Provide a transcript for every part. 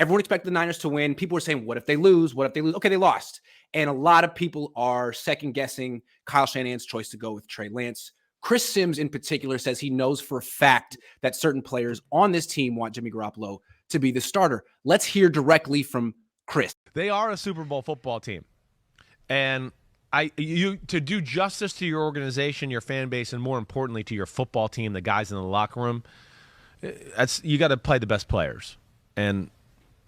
everyone expected the Niners to win. People were saying, what if they lose? What if they lose? Okay, they lost. And a lot of people are second-guessing Kyle Shanahan's choice to go with Trey Lance. Chris Sims, in particular, says he knows for a fact that certain players on this team want Jimmy Garoppolo to be the starter. Let's hear directly from Chris. They are a Super Bowl football team. And to do justice to your organization, your fan base, and more importantly to your football team, the guys in the locker room, you got to play the best players. And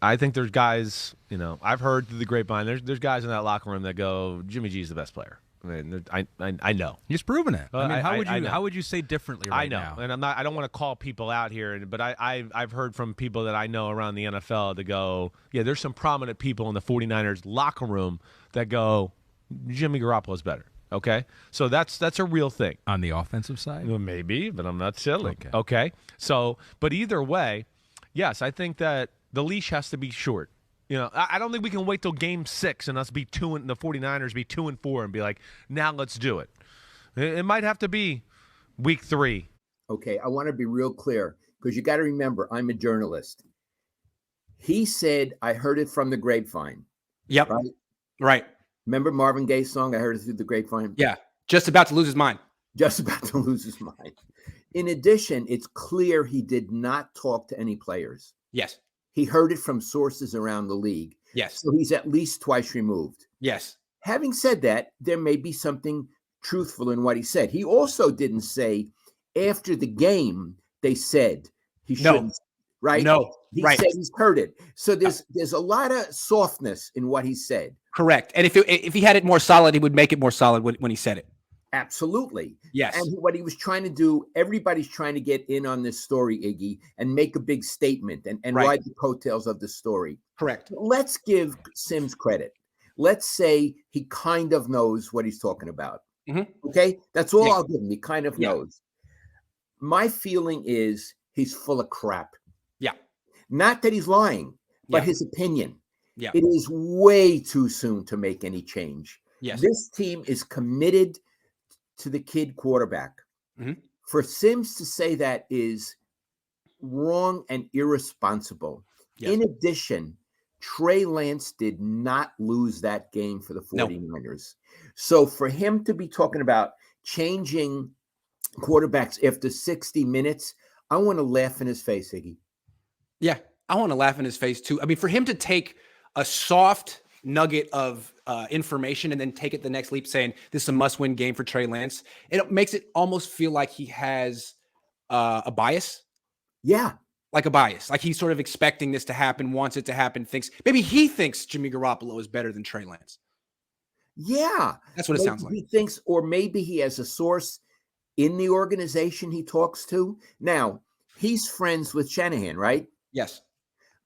I think there's guys, I've heard through the grapevine, there's guys in that locker room that go, Jimmy G's the best player. I mean, I know. He's proven it. I mean, how would you say differently right now? And I don't want to call people out here, but I've heard from people that I know around the NFL that go, yeah, there's some prominent people in the 49ers locker room that go, Jimmy Garoppolo's better. Okay? So that's a real thing. On the offensive side? Well, maybe, but I'm not silly. Okay? So, but either way, yes, I think that the leash has to be short. I don't think we can wait till Game 6 and the 49ers be 2-4 and be like, now let's do it. It might have to be week 3. Okay, I want to be real clear because you got to remember, I'm a journalist. He said, I heard it from the grapevine. Yep. Right. Remember Marvin Gaye's song, I heard it through the grapevine? Yeah, just about to lose his mind. Just about to lose his mind. In addition, it's clear he did not talk to any players. Yes. He heard it from sources around the league. Yes. So he's at least twice removed. Yes. Having said that, there may be something truthful in what he said. He also didn't say after the game they said he shouldn't. Right? No. He said he's heard it. So there's a lot of softness in what he said. Correct. And if he had it more solid, he would make it more solid when he said it. Absolutely. Yes. And what he was trying to do, everybody's trying to get in on this story, Iggy, and make a big statement and ride the coattails of the story. Correct. Let's give Sims credit. Let's say he kind of knows what he's talking about. Mm-hmm. Okay? That's all I'll give him. He kind of knows. My feeling is he's full of crap. Yeah. Not that he's lying, but his opinion. Yeah. It is way too soon to make any change. Yes. This team is committed to the kid quarterback. Mm-hmm. For Sims to say that is wrong and irresponsible. Yes. In addition, Trey Lance did not lose that game for the 49ers. So for him to be talking about changing quarterbacks after 60 minutes, I want to laugh in his face, Iggy. Yeah, I want to laugh in his face too. I mean, for him to take a soft nugget of information and then take it the next leap saying this is a must-win game for Trey Lance, it makes it almost feel like he has a bias. Yeah. Like a bias. Like he's sort of expecting this to happen, wants it to happen, maybe he thinks Jimmy Garoppolo is better than Trey Lance. Yeah. That's what it sounds like. He thinks, or maybe he has a source in the organization he talks to. Now, he's friends with Shanahan, right? Yes.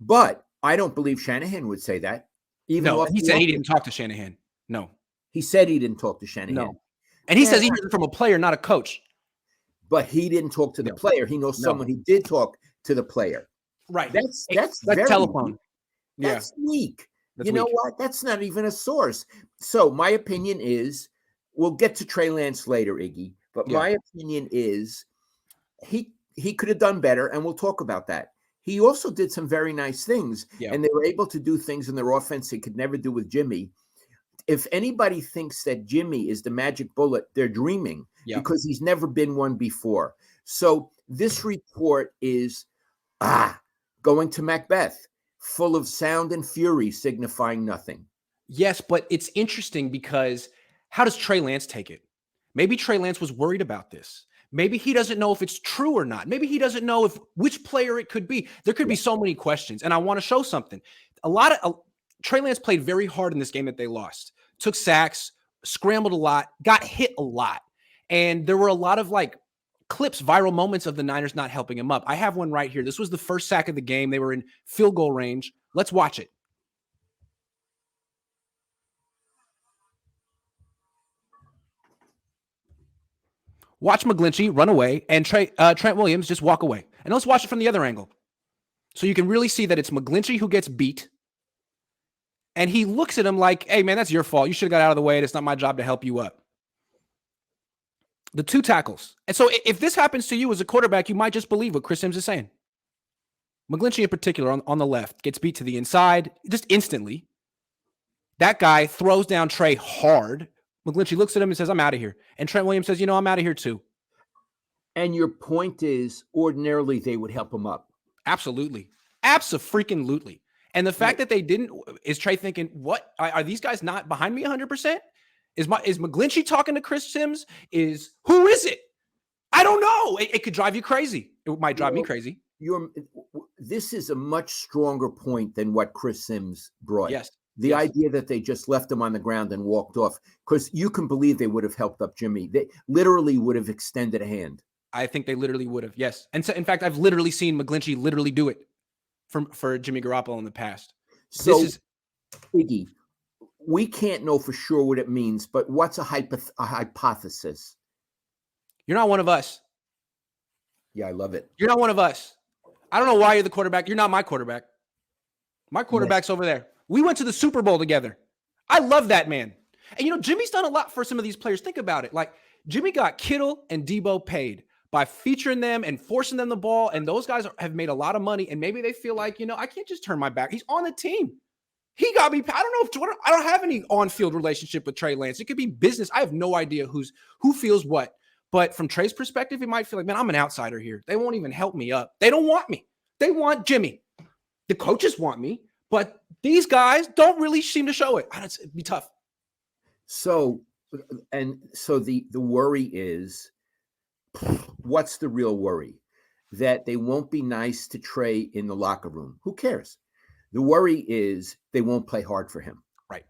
But I don't believe Shanahan would say that. No, he said he didn't talk to Shanahan. No. He said he didn't talk to Shanahan. No. And he says he heard it from a player, not a coach. But he didn't talk to the player. He knows someone who did talk to the player. Right. That's very telephone. Weak. That's weak. That's you know weak. what? That's not even a source. So my opinion is, we'll get to Trey Lance later, Iggy. But my opinion is he could have done better, and we'll talk about that. He also did some very nice things, and they were able to do things in their offense they could never do with Jimmy. If anybody thinks that Jimmy is the magic bullet, they're dreaming because he's never been one before. So this report is going to Macbeth, full of sound and fury, signifying nothing. Yes, but it's interesting because how does Trey Lance take it? Maybe Trey Lance was worried about this. Maybe he doesn't know if it's true or not. Maybe he doesn't know which player it could be. There could be so many questions. And I want to show something. Trey Lance played very hard in this game that they lost. Took sacks, scrambled a lot, got hit a lot. And there were a lot of clips, viral moments of the Niners not helping him up. I have one right here. This was the first sack of the game. They were in field goal range. Let's watch it. Watch McGlinchey run away and Trent Williams just walk away. And let's watch it from the other angle. So you can really see that it's McGlinchey who gets beat. And he looks at him like, hey, man, that's your fault. You should have got out of the way. And it's not my job to help you up. The two tackles. And so if this happens to you as a quarterback, you might just believe what Chris Sims is saying. McGlinchey in particular on the left gets beat to the inside just instantly. That guy throws down Trey hard. McGlinchey looks at him and says, I'm out of here. And Trent Williams says, I'm out of here too. And your point is, ordinarily they would help him up. Absolutely. Abso-freaking-lutely. And the fact that they didn't, is Trey thinking, what? Are these guys not behind me 100%? Is McGlinchey talking to Chris Sims? Who is it? I don't know. It could drive you crazy. It might drive me crazy. This is a much stronger point than what Chris Sims brought. Yes. The idea that they just left him on the ground and walked off, because you can believe they would have helped up Jimmy. They literally would have extended a hand. I think they literally would have. Yes. And so, in fact, I've literally seen McGlinchey literally do it for Jimmy Garoppolo in the past. So, Iggy, we can't know for sure what it means, but what's a hypothesis? You're not one of us. Yeah, I love it. You're not one of us. I don't know why you're the quarterback. You're not my quarterback. My quarterback's over there. We went to the Super Bowl together. I love that man. And, Jimmy's done a lot for some of these players. Think about it. Like, Jimmy got Kittle and Debo paid by featuring them and forcing them the ball. And those guys have made a lot of money. And maybe they feel like, I can't just turn my back. He's on the team. He got me. I don't have any on-field relationship with Trey Lance. It could be business. I have no idea who feels what. But from Trey's perspective, he might feel like, man, I'm an outsider here. They won't even help me up. They don't want me. They want Jimmy. The coaches want me, but these guys don't really seem to show it. It'd be tough. So the worry is, what's the real worry? That they won't be nice to Trey in the locker room. Who cares? The worry is they won't play hard for him. Right.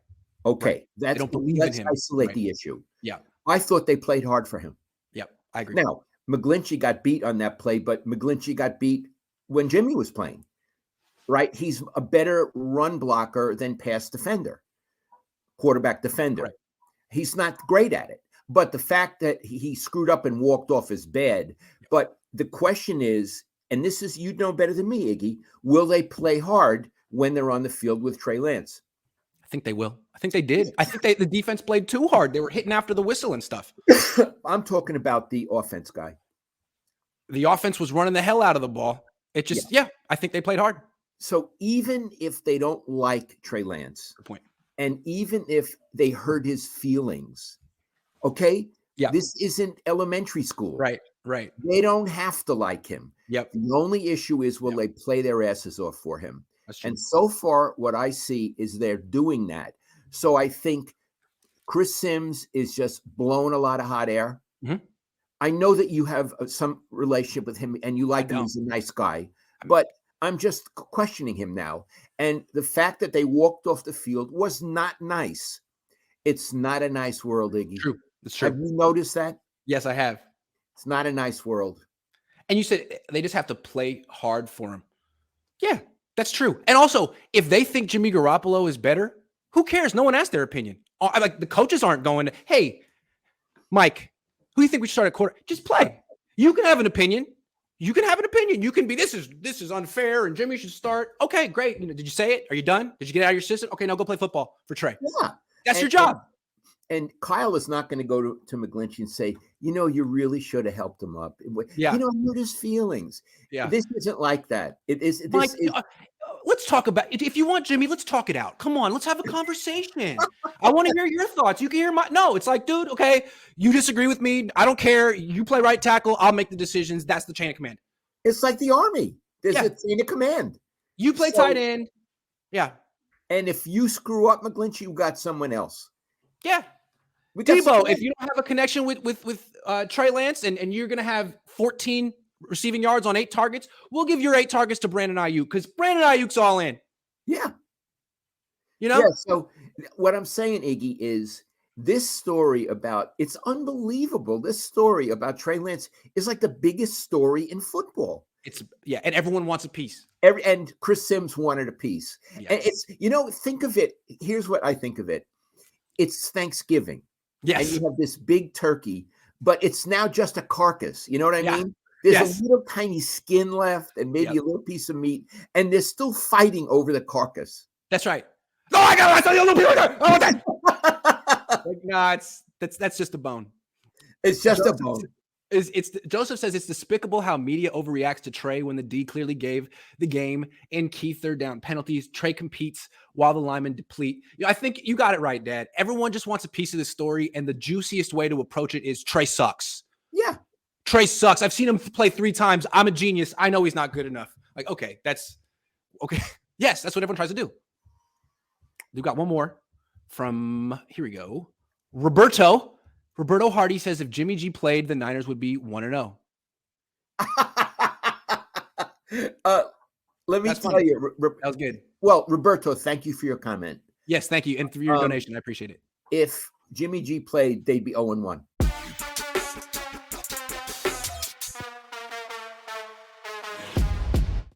Okay. Right. Let's isolate the issue. Yeah. I thought they played hard for him. Yep. I agree. Now, McGlinchey got beat on that play, but McGlinchey got beat when Jimmy was playing. Right? He's a better run blocker than pass defender, quarterback defender. Right. He's not great at it. But the fact that he screwed up and walked off is bad. But the question is, and this is, you know better than me, Iggy, will they play hard when they're on the field with Trey Lance? I think they will. I think they did. I think the defense played too hard. They were hitting after the whistle and stuff. I'm talking about the offense guy. The offense was running the hell out of the ball. It just, I think they played hard. So even if they don't like Trey Lance, good point. And even if they hurt his feelings, okay? Yeah. This isn't elementary school. Right. They don't have to like him. Yep. The only issue is, will they play their asses off for him? That's true. And so far, what I see is they're doing that. So I think Chris Sims is just blowing a lot of hot air. Mm-hmm. I know that you have some relationship with him and you like him. He's a nice guy. But I'm just questioning him now. And the fact that they walked off the field was not nice. It's not a nice world, Iggy. True. It's true. Have you noticed that? Yes, I have. It's not a nice world. And you said they just have to play hard for him. Yeah, that's true. And also, if they think Jimmy Garoppolo is better, who cares? No one asked their opinion. Like, the coaches aren't going to, hey, Mike, who do you think we should start at quarter? Just play. You can have an opinion. You can have an opinion. You can be, this is unfair and Jimmy should start. Okay, great. Did you say it? Are you done? Did you get out of your system? Okay, now go play football for Trey. Yeah. That's your job. And Kyle is not going to go to McGlinchey and say, you really should have helped him up. Yeah. Hurt his feelings. Yeah. This isn't like that. It is. Mike, let's talk about it. If you want, Jimmy, let's talk it out. Come on, let's have a conversation. I want to hear your thoughts. You can hear my. No, it's like, dude, okay, you disagree with me. I don't care. You play right tackle. I'll make the decisions. That's the chain of command. It's like the Army. There's a chain of command. You play tight end. Yeah. And if you screw up, McGlinchey, you got someone else. Yeah. Debo, if you don't have a connection with Trey Lance and you're going to have 14 receiving yards on 8 targets, we'll give your 8 targets to Brandon Ayuk because Brandon Ayuk's all in. Yeah. Yeah, so what I'm saying, Iggy, is this story about, it's unbelievable. This story about Trey Lance is like the biggest story in football. And everyone wants a piece. And Chris Sims wanted a piece. Yes. And it's, think of it. Here's what I think of it. It's Thanksgiving. Yes. And you have this big turkey, but it's now just a carcass. You know what I mean? There's a little tiny skin left and maybe a little piece of meat, and they're still fighting over the carcass. That's right. No, I saw you little piece right there. I want that. Like, no, that's just a bone. It's just a bone. Joseph says it's despicable how media overreacts to Trey when the D clearly gave the game in key third down penalties. Trey competes while the linemen deplete. I think you got it right, Dad. Everyone just wants a piece of the story, and the juiciest way to approach it is Trey sucks. Yeah. Trey sucks. I've seen him play 3 times. I'm a genius. I know he's not good enough. Like, okay, that's okay. Yes, that's what everyone tries to do. We've got one more from, here we go. Roberto Hardy says if Jimmy G played, the Niners would be 1-0. Let me tell you. That was good. Well, Roberto, thank you for your comment. Yes, thank you. And for your donation. I appreciate it. If Jimmy G played, they'd be 0-1.